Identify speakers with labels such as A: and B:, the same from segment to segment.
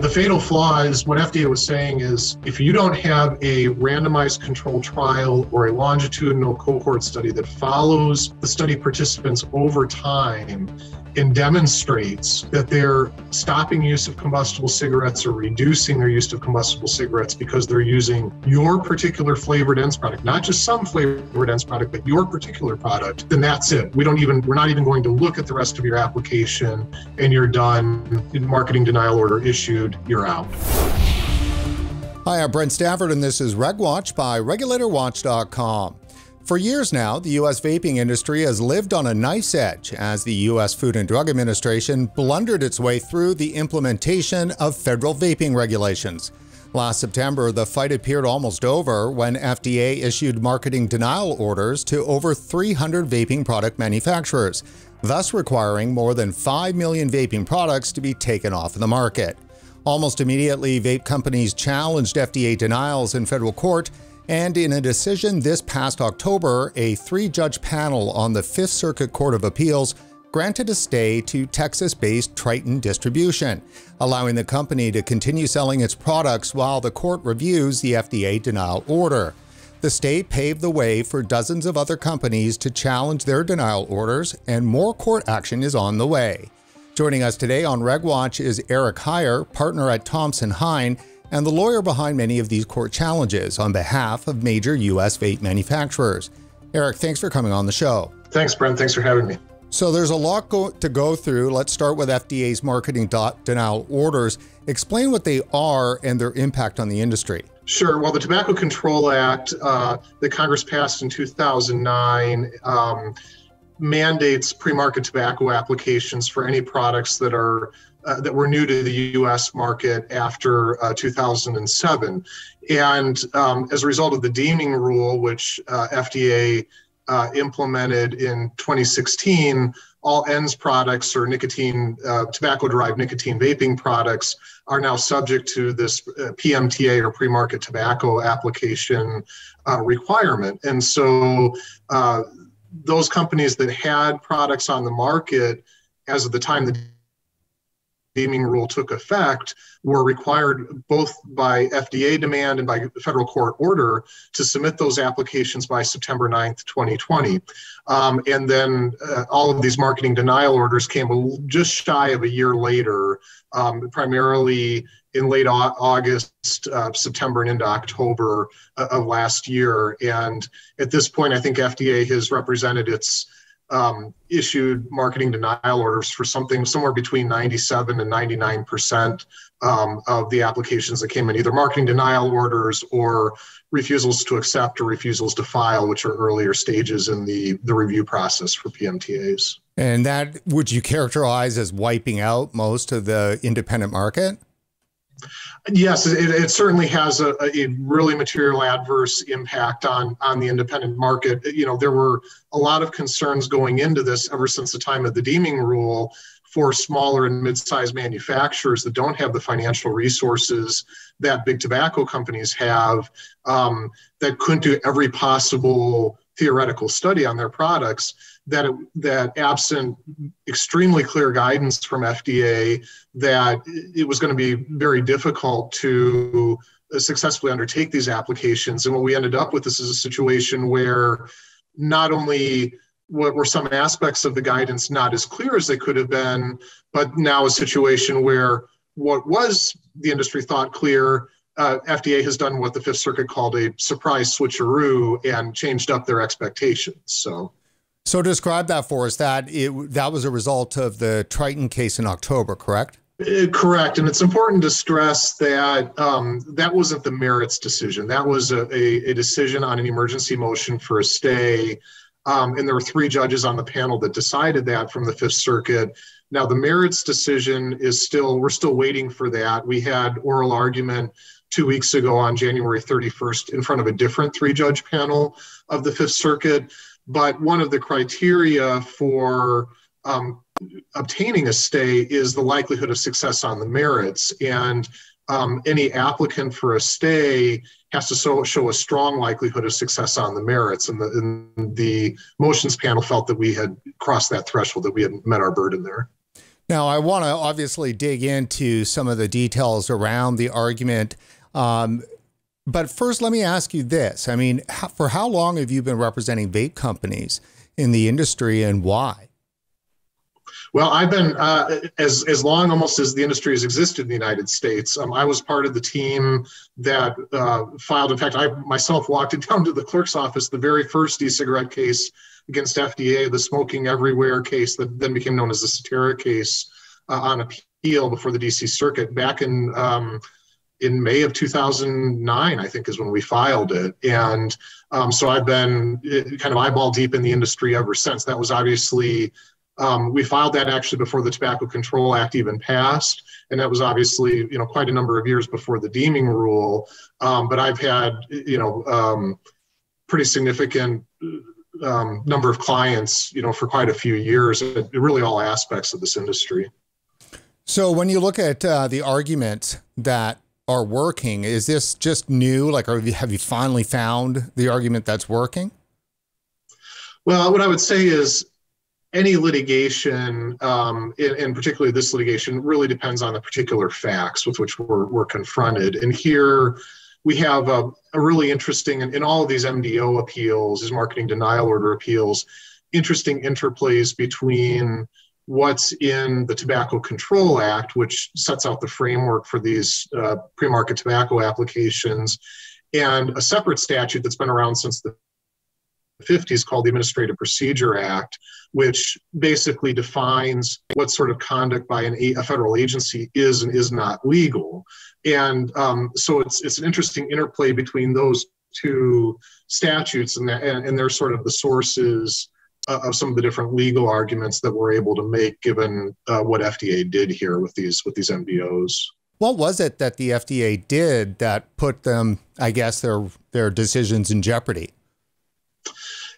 A: The fatal flaw is what FDA was saying is if you don't have a randomized controlled trial or a longitudinal cohort study that follows the study participants over time and demonstrates that they're stopping use of combustible cigarettes or reducing their use of combustible cigarettes because they're using your particular flavored ends product, not just some flavored ends product, but your particular product, then that's it. We're not even going to look at the rest of your application, and you're done. Marketing denial order issued, you're out.
B: Hi, I'm Brent Stafford, and this is RegWatch by RegulatorWatch.com. For years now, the U.S. vaping industry has lived on a knife's edge as the U.S. Food and Drug Administration blundered its way through the implementation of federal vaping regulations. Last September, the fight appeared almost over when FDA issued marketing denial orders to over 300 vaping product manufacturers, thus requiring more than 5 million vaping products to be taken off the market. Almost immediately, vape companies challenged FDA denials in federal court, and in a decision this past October, a 3-judge panel on the Fifth Circuit Court of Appeals granted a stay to Texas-based Triton Distribution, allowing the company to continue selling its products while the court reviews the FDA denial order. The stay paved the way for dozens of other companies to challenge their denial orders, and more court action is on the way. Joining us today on RegWatch is Eric Heyer, partner at Thompson Hine, and the lawyer behind many of these court challenges on behalf of major U.S. vape manufacturers. Eric, thanks for coming on the show.
A: Thanks, Brent. Thanks for having me.
B: So there's a lot to go through. Let's start with FDA's marketing denial orders. Explain what they are and their impact on the industry.
A: Sure. Well, the Tobacco Control Act that Congress passed in 2009 mandates pre-market tobacco applications for any products that were new to the U.S. market after 2007. And as a result of the deeming rule, which FDA implemented in 2016, all ENDS products or tobacco-derived nicotine vaping products are now subject to this PMTA or pre-market tobacco application requirement. And so those companies that had products on the market as of the time the deeming rule took effect were required both by FDA demand and by federal court order to submit those applications by September 9th, 2020. And then all of these marketing denial orders came just shy of a year later, primarily in late August, September, and into October of last year. And at this point, I think FDA has represented its issued marketing denial orders for somewhere between 97 and 99% of the applications that came in, either marketing denial orders or refusals to accept or refusals to file, which are earlier stages in the review process for PMTAs.
B: And that would you characterize as wiping out most of the independent market?
A: Yes, it certainly has a really material adverse impact on the independent market. You know, there were a lot of concerns going into this ever since the time of the deeming rule for smaller and mid-sized manufacturers that don't have the financial resources that big tobacco companies have, that couldn't do every possible theoretical study on their products, that absent extremely clear guidance from FDA that it was going to be very difficult to successfully undertake these applications. And what we ended up with is a situation where not only were some aspects of the guidance not as clear as they could have been, but now a situation where what was the industry thought clear, FDA has done what the Fifth Circuit called a surprise switcheroo and changed up their expectations.
B: So describe that for us. That was a result of the Triton case in October, correct?
A: Correct. And it's important to stress that that wasn't the merits decision. That was a decision on an emergency motion for a stay. And there were 3 judges on the panel that decided that from the Fifth Circuit. Now, the merits decision we're still waiting for that. We had oral argument 2 weeks ago on January 31st in front of a different 3-judge panel of the Fifth Circuit. But one of the criteria for obtaining a stay is the likelihood of success on the merits. And any applicant for a stay has to show a strong likelihood of success on the merits. And the motions panel felt that we had crossed that threshold, that we had met our burden there.
B: Now, I want to obviously dig into some of the details around the argument. But first, let me ask you this. I mean, for how long have you been representing vape companies in the industry, and why?
A: Well, I've been as long almost as the industry has existed in the United States. I was part of the team that filed. In fact, I myself walked it down to the clerk's office, the very first e-cigarette case against FDA, the smoking everywhere case that then became known as the Satera case on appeal before the DC Circuit back in May of 2009, I think is when we filed it. And so I've been kind of eyeball deep in the industry ever since. That was obviously, we filed that actually before the Tobacco Control Act even passed. And that was obviously, quite a number of years before the deeming rule. But I've had, pretty significant number of clients, for quite a few years, really all aspects of this industry.
B: So when you look at the arguments that are working, is this just new? Like, have you finally found the argument that's working?
A: Well, what I would say is any litigation, and particularly this litigation, really depends on the particular facts with which we're confronted. And here we have a really interesting, in all of these MDO appeals, these marketing denial order appeals, interesting interplays between what's in the Tobacco Control Act, which sets out the framework for these pre-market tobacco applications, and a separate statute that's been around since the 50s called the Administrative Procedure Act, which basically defines what sort of conduct by a federal agency is and is not legal. And so it's an interesting interplay between those two statutes, and they're sort of the sources of some of the different legal arguments that we're able to make given what FDA did here with these MDOs.
B: What was it that the FDA did that put them, I guess, their decisions in jeopardy?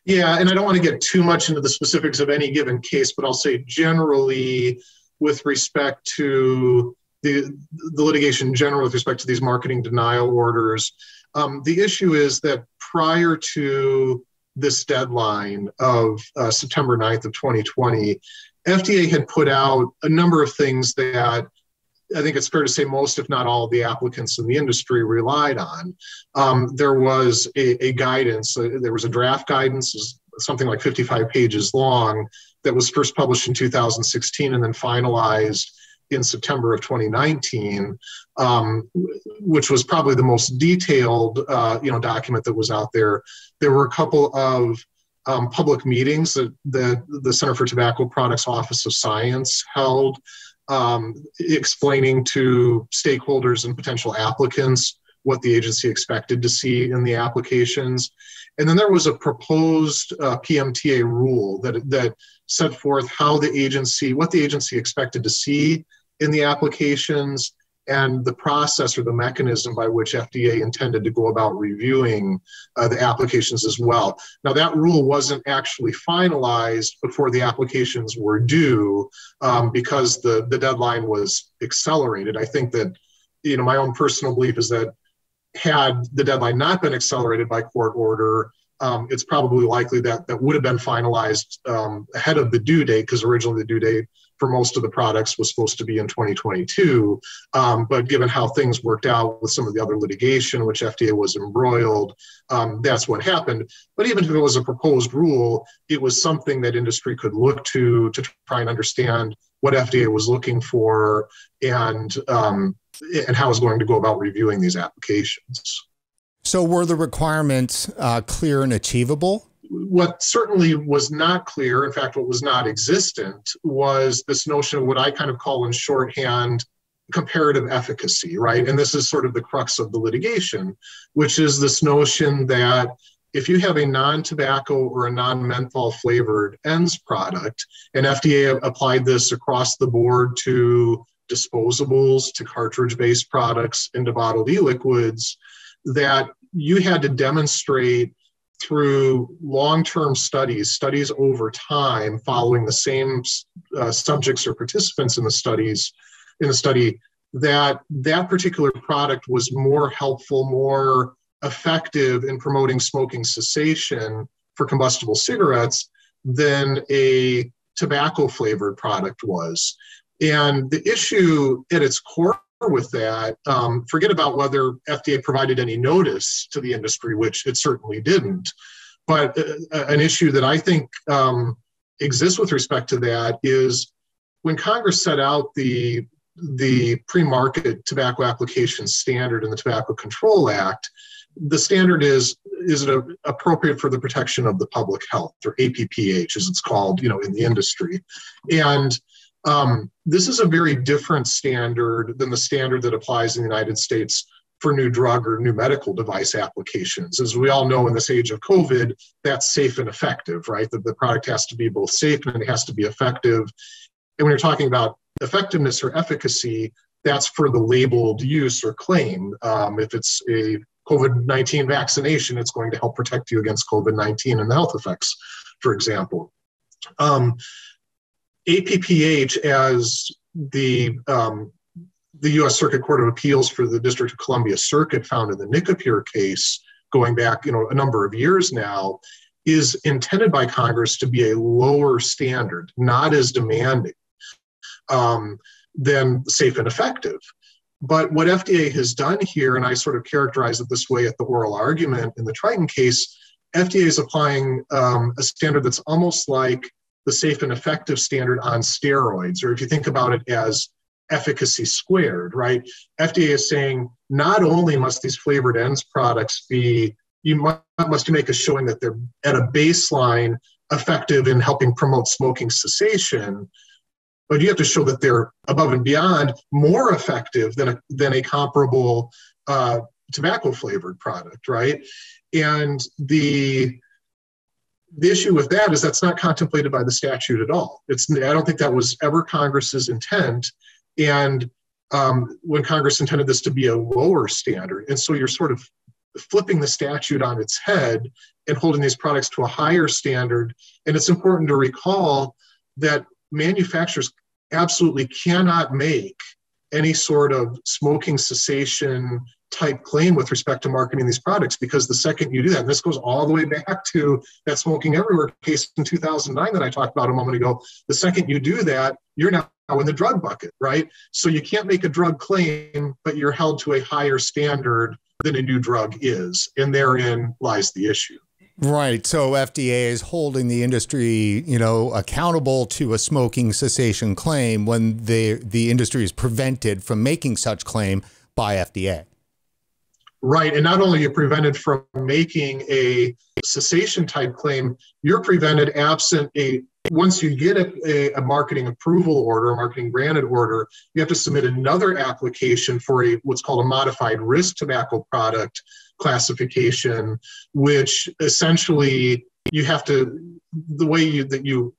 A: Yeah, and I don't want to get too much into the specifics of any given case, but I'll say generally with respect to the litigation general with respect to these marketing denial orders, the issue is that prior to this deadline of September 9th of 2020, FDA had put out a number of things that I think it's fair to say most, if not all, of the applicants in the industry relied on. There was a guidance, there was a draft guidance, something like 55 pages long, that was first published in 2016 and then finalized in September of 2019, which was probably the most detailed document that was out there. There were a couple of public meetings that the Center for Tobacco Products Office of Science held, explaining to stakeholders and potential applicants what the agency expected to see in the applications. And then there was a proposed PMTA rule that set forth what the agency expected to see in the applications and the process or the mechanism by which FDA intended to go about reviewing the applications as well. Now, that rule wasn't actually finalized before the applications were due because the deadline was accelerated. I think that, my own personal belief is that had the deadline not been accelerated by court order, it's probably likely that would have been finalized ahead of the due date, because originally the due date for most of the products was supposed to be in 2022. But given how things worked out with some of the other litigation, which FDA was embroiled, that's what happened. But even if it was a proposed rule, it was something that industry could look to try and understand what FDA was looking for and how it's going to go about reviewing these applications.
B: So were the requirements clear and achievable?
A: What certainly was not clear, in fact, what was not existent, was this notion of what I kind of call in shorthand comparative efficacy, right? And this is sort of the crux of the litigation, which is this notion that if you have a non-tobacco or a non-menthol flavored ENDS product, and FDA applied this across the board to disposables, to cartridge-based products, and to bottled e-liquids, that you had to demonstrate through long-term studies over time following the same subjects or participants in the study, that particular product was more helpful, more effective in promoting smoking cessation for combustible cigarettes than a tobacco flavored product was. And the issue at its core with that, forget about whether FDA provided any notice to the industry, which it certainly didn't, but an issue that I think exists with respect to that is when Congress set out the pre-market tobacco application standard in the Tobacco Control Act, the standard is it appropriate for the protection of the public health, or APPH as it's called, in the industry. And this is a very different standard than the standard that applies in the United States for new drug or new medical device applications. As we all know, in this age of COVID, that's safe and effective, right? That the product has to be both safe and it has to be effective. And when you're talking about effectiveness or efficacy, that's for the labeled use or claim. If it's a COVID-19 vaccination, it's going to help protect you against COVID-19 and the health effects, for example. APPH, as the U.S. Circuit Court of Appeals for the District of Columbia Circuit found in the Nicopure case, going back a number of years now, is intended by Congress to be a lower standard, not as demanding than safe and effective. But what FDA has done here, and I sort of characterize it this way at the oral argument in the Triton case, FDA is applying a standard that's almost like the safe and effective standard on steroids, or if you think about it as efficacy squared, right? FDA is saying not only must these flavored ends products be, must make a showing that they're at a baseline effective in helping promote smoking cessation, but you have to show that they're above and beyond more effective than a comparable tobacco flavored product, right? And the issue with that is that's not contemplated by the statute at all. I don't think that was ever Congress's intent. And when Congress intended this to be a lower standard, and so you're sort of flipping the statute on its head and holding these products to a higher standard. And it's important to recall that manufacturers absolutely cannot make any sort of smoking cessation type claim with respect to marketing these products, because the second you do that, and this goes all the way back to that Smoking Everywhere case in 2009 that I talked about a moment ago, the second you do that, you're now in the drug bucket, right? So you can't make a drug claim, but you're held to a higher standard than a new drug is, and therein lies the issue.
B: Right. So FDA is holding the industry, accountable to a smoking cessation claim when the industry is prevented from making such claim by FDA.
A: Right. And not only are you prevented from making a cessation type claim, you're prevented absent once you get a marketing approval order, a marketing granted order, you have to submit another application for what's called a modified risk tobacco product classification, which essentially you have to, the way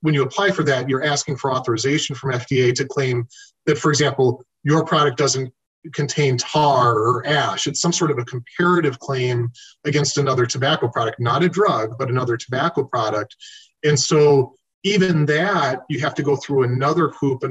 A: when you apply for that, you're asking for authorization from FDA to claim that, for example, your product doesn't contain tar or ash. It's some sort of a comparative claim against another tobacco product, not a drug, but another tobacco product. And so even that, you have to go through another hoop,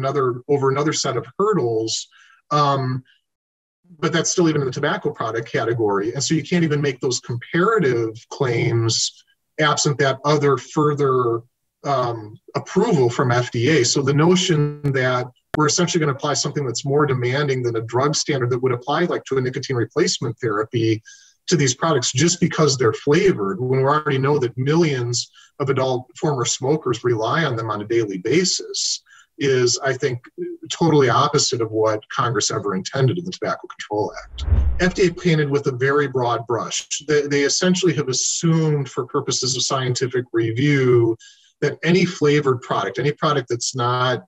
A: over another set of hurdles. But that's still even in the tobacco product category. And so you can't even make those comparative claims absent that other further approval from FDA. So the notion that we're essentially going to apply something that's more demanding than a drug standard that would apply like to a nicotine replacement therapy to these products just because they're flavored, when we already know that millions of adult former smokers rely on them on a daily basis, is, I think, totally opposite of what Congress ever intended in the Tobacco Control Act. FDA painted with a very broad brush. They essentially have assumed, for purposes of scientific review, that any flavored product, any product that's not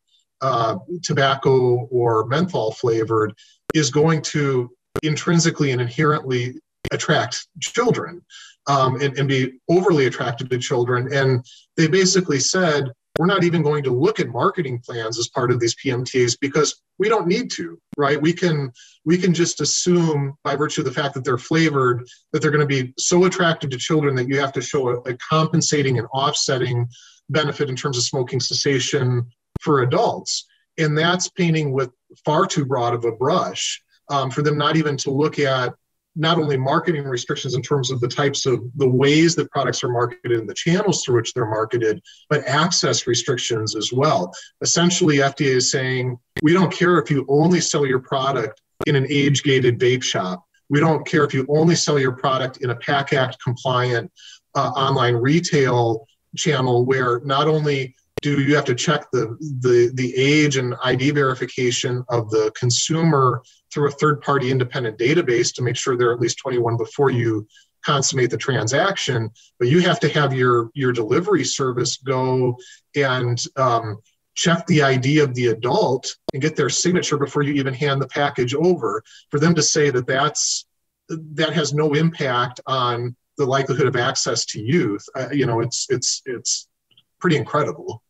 A: tobacco or menthol flavored, is going to intrinsically and inherently attract children and be overly attracted to children. And they basically said, we're not even going to look at marketing plans as part of these PMTs because we don't need to, right? We can just assume, by virtue of the fact that they're flavored, that they're going to be so attractive to children that you have to show a compensating and offsetting benefit in terms of smoking cessation for adults. And that's painting with far too broad of a brush for them not even to look at not only marketing restrictions in terms of the types of the ways that products are marketed and the channels through which they're marketed, but access restrictions as well. Essentially, FDA is saying, we don't care if you only sell your product in an age-gated vape shop. We don't care if you only sell your product in a PAC Act compliant online retail channel where not only do you have to check the age and ID verification of the consumer through a third-party independent database to make sure they're at least 21 before you consummate the transaction, but you have to have your delivery service go and check the ID of the adult and get their signature before you even hand the package over. For them to say that that has no impact on the likelihood of access to youth, it's pretty incredible.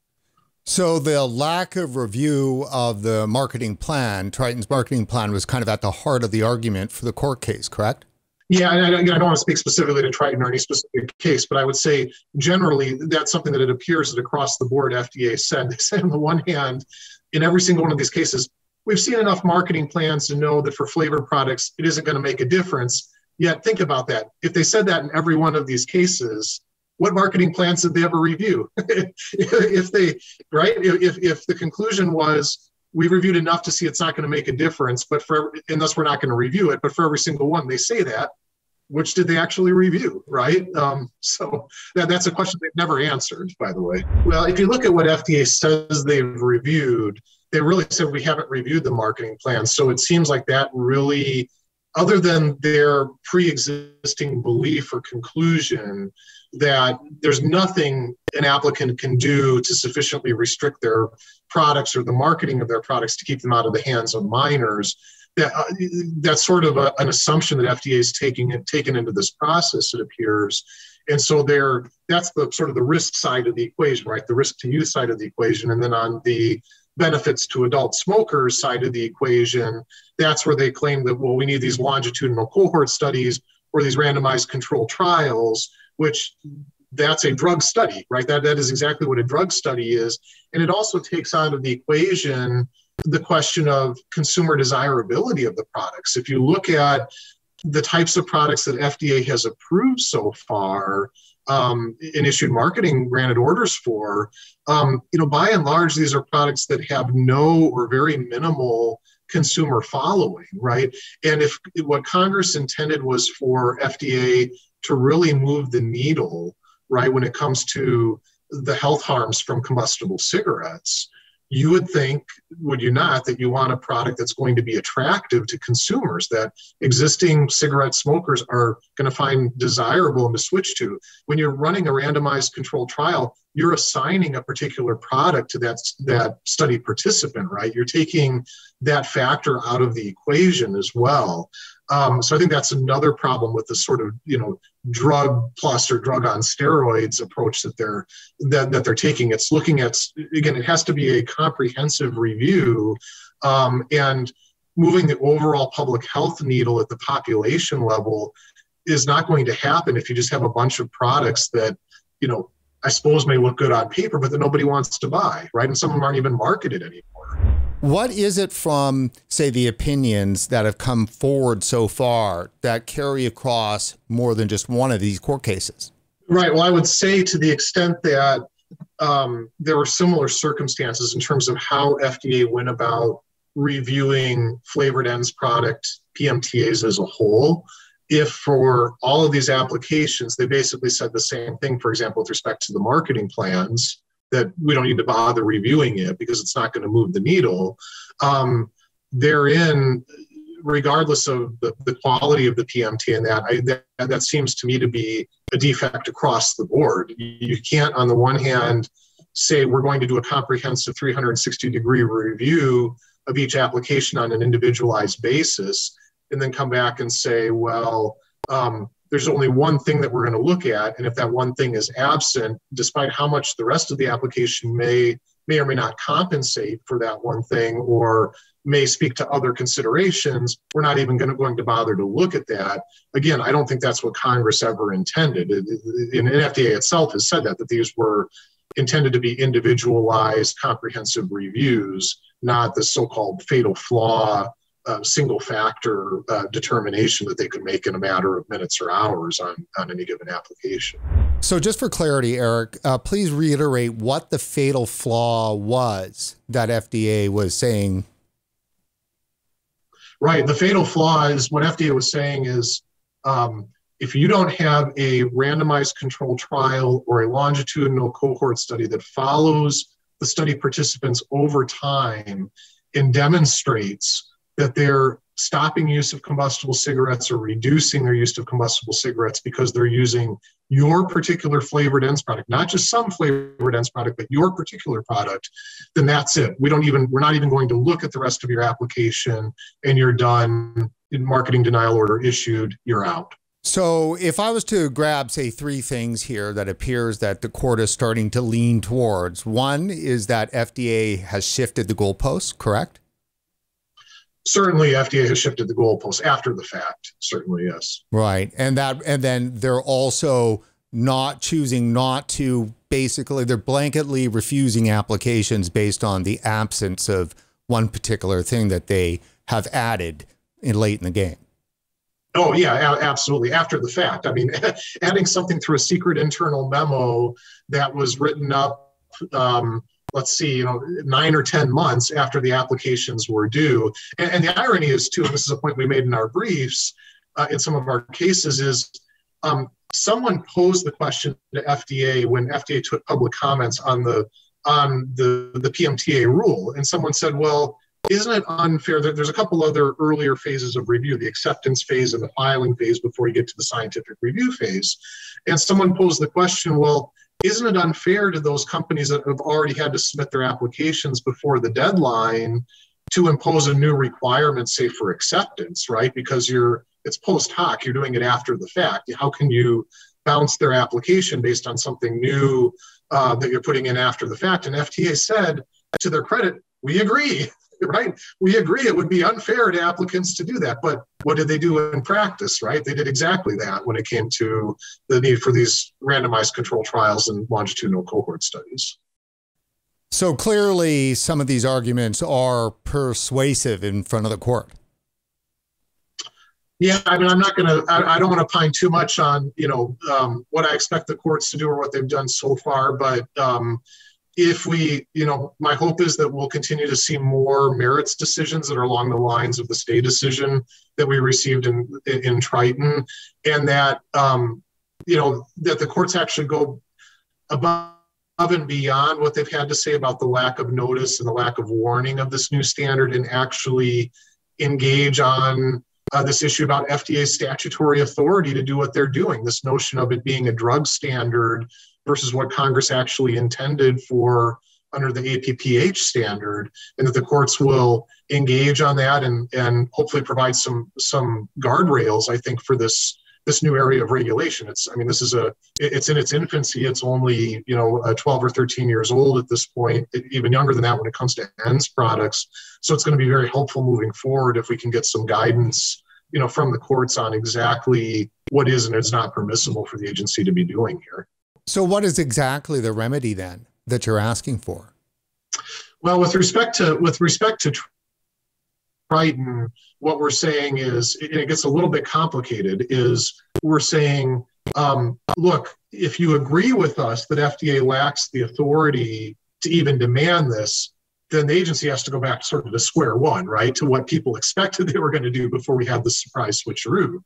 B: So the lack of review of the marketing plan, Triton's marketing plan, was kind of at the heart of the argument for the court case, correct?
A: Yeah, and I don't want to speak specifically to Triton or any specific case, but I would say generally that's something that it appears that across the board FDA said. They said on the one hand, in every single one of these cases, we've seen enough marketing plans to know that for flavored products, it isn't going to make a difference. Yet think about that. If they said that in every one of these cases, what marketing plans did they ever review? If the conclusion was, we reviewed enough to see it's not going to make a difference, and thus we're not going to review it, but for every single one they say that, which did they actually review, right? So that's a question they've never answered, by the way. Well, if you look at what FDA says they've reviewed, they really said we haven't reviewed the marketing plan. So it seems like that really, other than their pre-existing belief or conclusion that there's nothing an applicant can do to sufficiently restrict their products or the marketing of their products to keep them out of the hands of minors, that's sort of an assumption that FDA is taken into this process, it appears. And so that's the sort of the risk side of the equation, right? The risk to youth side of the equation. And then on the benefits to adult smokers side of the equation, that's where they claim that, well, we need these longitudinal cohort studies or these randomized controlled trials, which that's a drug study, right? That is exactly what a drug study is. And it also takes out of the equation the question of consumer desirability of the products. If you look at the types of products that FDA has approved so far and issued marketing granted orders for, by and large, these are products that have no or very minimal consumer following, right? And if what Congress intended was for FDA to really move the needle, right, when it comes to the health harms from combustible cigarettes, you would think, would you not, that you want a product that's going to be attractive to consumers, that existing cigarette smokers are going to find desirable and to switch to. When you're running a randomized controlled trial, you're assigning a particular product to that study participant, right? You're taking that factor out of the equation as well. So I think that's another problem with the sort of, drug plus or drug on steroids approach that they're taking. It's looking at, again, it has to be a comprehensive review, and moving the overall public health needle at the population level is not going to happen if you just have a bunch of products that, I suppose may look good on paper, but that nobody wants to buy, right? And some of them aren't even marketed anymore.
B: What is it from, say, the opinions that have come forward so far that carry across more than just one of these court cases?
A: Right. Well, I would say to the extent that there were similar circumstances in terms of how FDA went about reviewing flavored ends product PMTAs as a whole. If for all of these applications, they basically said the same thing, for example, with respect to the marketing plans, that we don't need to bother reviewing it because it's not going to move the needle. Therein, regardless of the quality of the PMT and that seems to me to be a defect across the board. You can't, on the one hand, say we're going to do a comprehensive 360-degree review of each application on an individualized basis, and then come back and say, well, there's only one thing that we're going to look at, and if that one thing is absent, despite how much the rest of the application may or may not compensate for that one thing or may speak to other considerations, we're not even going to bother to look at that. Again, I don't think that's what Congress ever intended. And FDA itself has said that these were intended to be individualized, comprehensive reviews, not the so-called fatal flaw single factor determination that they could make in a matter of minutes or hours on any given application.
B: So just for clarity, Eric, please reiterate what the fatal flaw was that FDA was saying.
A: Right. The fatal flaw is what FDA was saying is if you don't have a randomized controlled trial or a longitudinal cohort study that follows the study participants over time and demonstrates that they're stopping use of combustible cigarettes or reducing their use of combustible cigarettes because they're using your particular flavored ends product, not just some flavored ends product, but your particular product, then that's it. We're not even going to look at the rest of your application, and you're done. In marketing denial order issued, you're out.
B: So if I was to grab, say, three things here that appears that the court is starting to lean towards, one is that FDA has shifted the goalposts, correct?
A: Certainly, FDA has shifted the goalposts after the fact. Certainly, yes.
B: Right, and then they're also choosing not to. Basically, they're blanketly refusing applications based on the absence of one particular thing that they have added late in the game.
A: Oh yeah, absolutely. After the fact, I mean, adding something through a secret internal memo that was written up. Let's see, 9 or 10 months after the applications were due. And the irony is, too, and this is a point we made in our briefs, in some of our cases, is someone posed the question to FDA when FDA took public comments on the PMTA rule. And someone said, well, isn't it unfair that there's a couple other earlier phases of review, the acceptance phase and the filing phase before you get to the scientific review phase? And someone posed the question, well, isn't it unfair to those companies that have already had to submit their applications before the deadline to impose a new requirement, say, for acceptance, right? Because it's post hoc, you're doing it after the fact. How can you bounce their application based on something new that you're putting in after the fact? And FDA said, to their credit, we agree, right? We agree it would be unfair to applicants to do that. But what did they do in practice, right? They did exactly that when it came to the need for these randomized control trials and longitudinal cohort studies.
B: So clearly some of these arguments are persuasive in front of the court.
A: Yeah, I mean, I don't want to pine too much on, what I expect the courts to do or what they've done so far, but if we, my hope is that we'll continue to see more merits decisions that are along the lines of the stay decision that we received in Triton, and that, that the courts actually go above and beyond what they've had to say about the lack of notice and the lack of warning of this new standard and actually engage on this issue about FDA's statutory authority to do what they're doing, this notion of it being a drug standard versus what Congress actually intended for under the APPH standard, and that the courts will engage on that and hopefully provide some guardrails, I think, for this new area of regulation. It's in its infancy. It's only 12 or 13 years old at this point, even younger than that when it comes to ends products. So it's going to be very helpful moving forward if we can get some guidance from the courts on exactly what is and is not permissible for the agency to be doing here.
B: So what is exactly the remedy then that you're asking for?
A: Well, with respect to Triton, what we're saying is, and it gets a little bit complicated, is we're saying, look, if you agree with us that FDA lacks the authority to even demand this, then the agency has to go back sort of to square one, right, to what people expected they were going to do before we had the surprise switcheroo.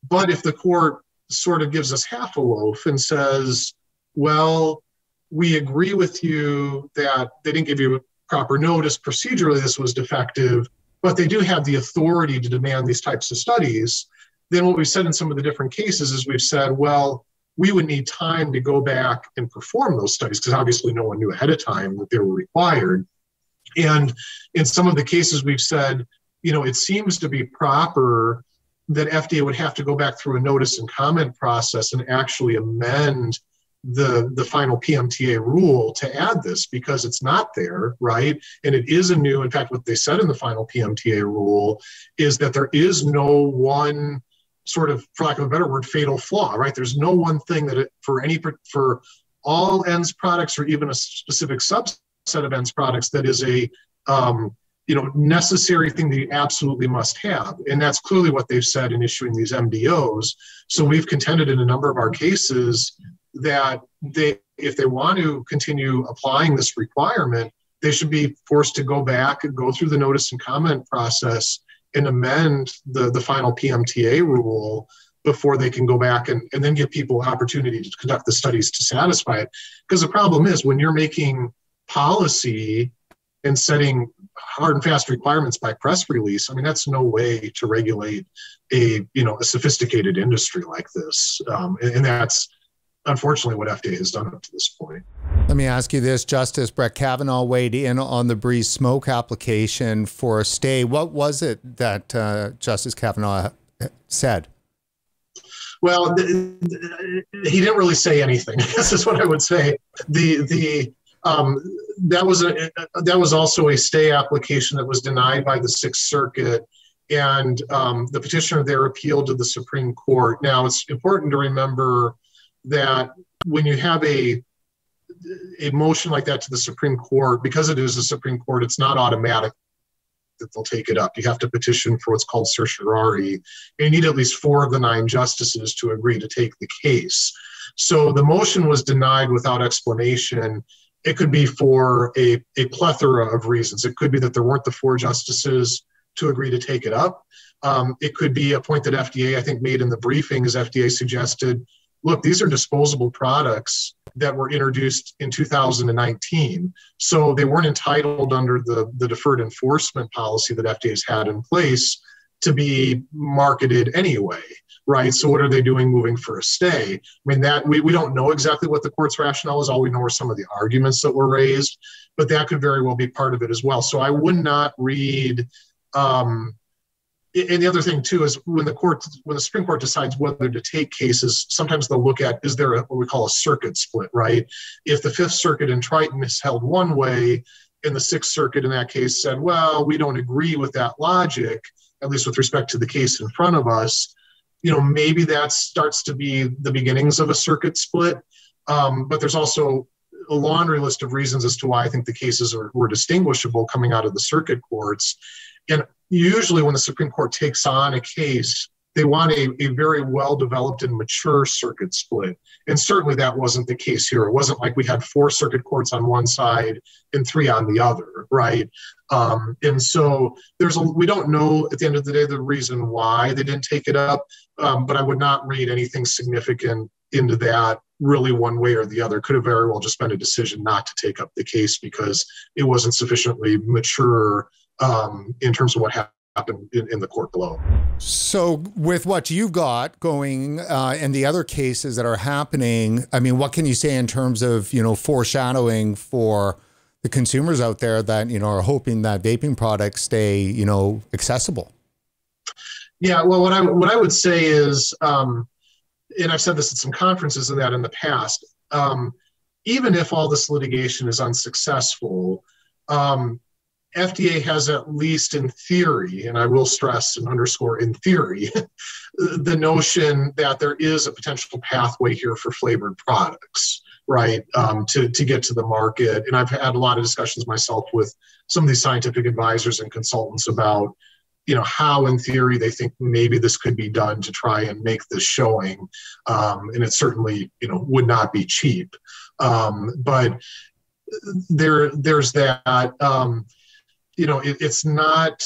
A: But if the court sort of gives us half a loaf and says, well, we agree with you that they didn't give you proper notice, procedurally this was defective, but they do have the authority to demand these types of studies, then what we've said in some of the different cases is we've said, well, we would need time to go back and perform those studies because obviously no one knew ahead of time that they were required. And in some of the cases we've said, it seems to be proper that FDA would have to go back through a notice and comment process and actually amend the final PMTA rule to add this because it's not there, right? And it is in fact, what they said in the final PMTA rule is that there is no one sort of, for lack of a better word, fatal flaw, right? There's no one thing that for all ends products or even a specific subset of ends products that is necessary thing that you absolutely must have. And that's clearly what they've said in issuing these MDOs. So we've contended in a number of our cases that if they want to continue applying this requirement, they should be forced to go back and go through the notice and comment process and amend the final PMTA rule before they can go back and then give people opportunity to conduct the studies to satisfy it. Because the problem is when you're making policy and setting hard and fast requirements by press release, I mean, that's no way to regulate a sophisticated industry like this. And that's unfortunately what FDA has done up to this point.
B: Let me ask you this. Justice Brett Kavanaugh weighed in on the Breeze Smoke application for a stay. What was it that Justice Kavanaugh said?
A: Well, he didn't really say anything. I guess is what I would say. That was also a stay application that was denied by the Sixth Circuit, and the petitioner there appealed to the Supreme Court. Now, it's important to remember that when you have a motion like that to the Supreme Court, because it is the Supreme Court, it's not automatic that they'll take it up. You have to petition for what's called certiorari, and you need at least 4 of the 9 justices to agree to take the case. So the motion was denied without explanation. It could be for a plethora of reasons. It could be that there weren't the 4 justices to agree to take it up. It could be a point that FDA, I think, made in the briefing, as FDA suggested, look, these are disposable products that were introduced in 2019. So they weren't entitled under the deferred enforcement policy that FDA's had in place to be marketed anyway, right? So what are they doing moving for a stay? I mean, that we don't know exactly what the court's rationale is. All we know are some of the arguments that were raised, but that could very well be part of it as well. So I would not read, and the other thing too is when the Supreme Court decides whether to take cases, sometimes they'll look at, is there what we call a circuit split, right? If the Fifth Circuit in Triton is held one way and the Sixth Circuit in that case said, well, we don't agree with that logic, at least with respect to the case in front of us, maybe that starts to be the beginnings of a circuit split. But there's also a laundry list of reasons as to why I think the cases were distinguishable coming out of the circuit courts. And usually when the Supreme Court takes on a case, they want a very well-developed and mature circuit split. And certainly that wasn't the case here. It wasn't like we had 4 circuit courts on one side and 3 on the other, right? And so we don't know at the end of the day the reason why they didn't take it up, but I would not read anything significant into that really one way or the other. Could have very well just been a decision not to take up the case because it wasn't sufficiently mature in terms of what happened in the court below.
B: So with what you've got going and the other cases that are happening, I mean, what can you say in terms of, foreshadowing for the consumers out there that, are hoping that vaping products stay, accessible?
A: Yeah, well, what I would say is, and I've said this at some conferences and that in the past, even if all this litigation is unsuccessful, FDA has, at least in theory, and I will stress and underscore in theory, the notion that there is a potential pathway here for flavored products, right, to get to the market. And I've had a lot of discussions myself with some of these scientific advisors and consultants about, how in theory they think maybe this could be done to try and make this showing. And it certainly, would not be cheap. But there's that. It's not,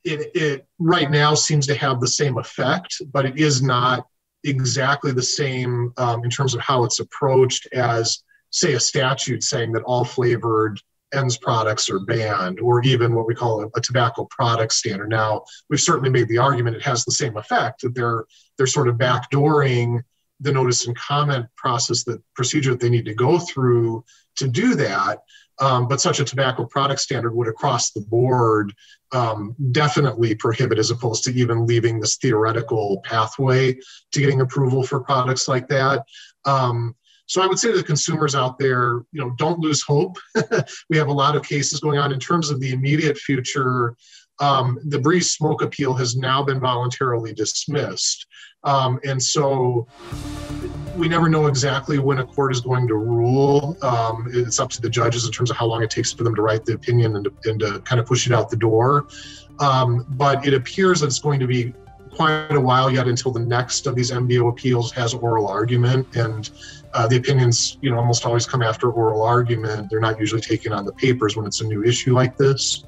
A: it right now seems to have the same effect, but it is not exactly the same in terms of how it's approached as, say, a statute saying that all flavored ENDS products are banned, or even what we call a tobacco product standard. Now, we've certainly made the argument it has the same effect, that they're sort of backdooring the notice and comment process, the procedure that they need to go through to do that. But such a tobacco product standard would across the board definitely prohibit, as opposed to even leaving this theoretical pathway to getting approval for products like that. So I would say to the consumers out there, don't lose hope. We have a lot of cases going on. In terms of the immediate future, the Breeze Smoke appeal has now been voluntarily dismissed. And so we never know exactly when a court is going to rule. It's up to the judges in terms of how long it takes for them to write the opinion and to kind of push it out the door. But it appears that it's going to be quite a while yet until the next of these MBO appeals has oral argument, and the opinions, almost always come after oral argument. They're not usually taken on the papers when it's a new issue like this.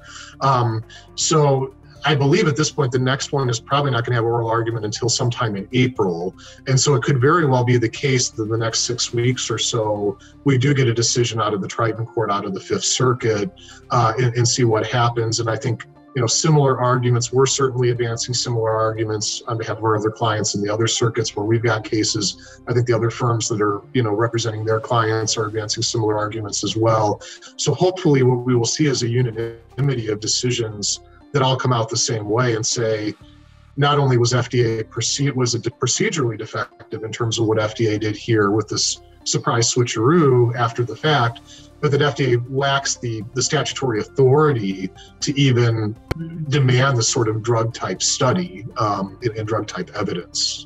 A: So I believe at this point, the next one is probably not going to have oral argument until sometime in April. And so it could very well be the case that the next 6 weeks or so, we do get a decision out of the Triton Court, out of the Fifth Circuit, and see what happens. And I think, similar arguments, we're certainly advancing similar arguments on behalf of our other clients in the other circuits where we've got cases. I think the other firms that are, representing their clients are advancing similar arguments as well. So hopefully what we will see is a unanimity of decisions that all come out the same way and say, not only was FDA procedurally defective in terms of what FDA did here with this surprise switcheroo after the fact, but that FDA lacks the statutory authority to even demand the sort of drug type study and drug type evidence.